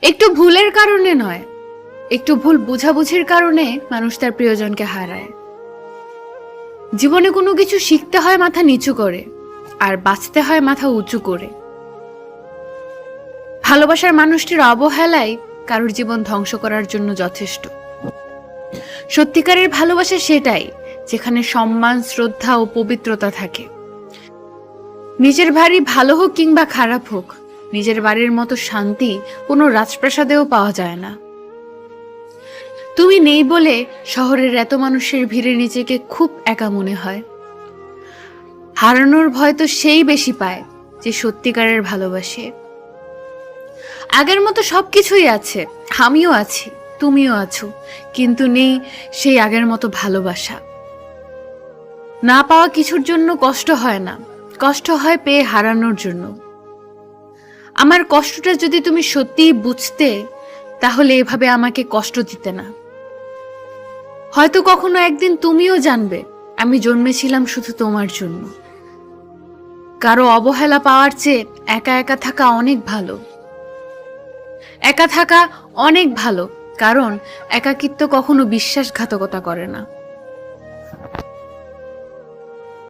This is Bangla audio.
একটু ভুলের কারণে নয়, একটু ভুল বোঝাবুঝির কারণে মানুষ তার প্রিয়জনকে হারায়। জীবনে কোনো কিছু শিখতে হয় মাথা নিচু করে, আর বাঁচতে হয় মাথা উঁচু করে। ভালোবাসার মানুষটির অবহেলাই কারোর জীবন ধ্বংস করার জন্য যথেষ্ট। সত্যিকারের ভালোবাসা সেটাই, যেখানে সম্মান, শ্রদ্ধা ও পবিত্রতা থাকে। নিজের বাড়ি ভালো হোক কিংবা খারাপ হোক, নিজের বাড়ির মতো শান্তি কোনো রাজপ্রাসাদেও পাওয়া যায় না। তুমি নেই বলে শহরের এত মানুষের ভিড়ে নিজেকে খুব একা মনে হয়। হারানোর ভয় তো সেই বেশি পায় যে সত্যিকারের ভালোবাসে। আগের মতো সবকিছুই আছে, আমিও আছি, তুমিও আছো, কিন্তু নেই সেই আগের মতো ভালোবাসা। না পাওয়া কিছুর জন্য কষ্ট হয় না, কষ্ট হয় পেয়ে হারানোর জন্য। আমার কষ্টটা যদি তুমি সত্যিই বুঝতে, তাহলে এভাবে আমাকে কষ্ট দিতে না। হয়তো কখনো একদিন তুমিও জানবে আমি জন্মেছিলাম শুধু তোমার জন্য। কারো অবহেলা পাওয়ার চেয়ে একা একা থাকা অনেক ভালো। একা থাকা অনেক ভালো, কারণ একাকিত্ব কখনো বিশ্বাসঘাতকতা করে না।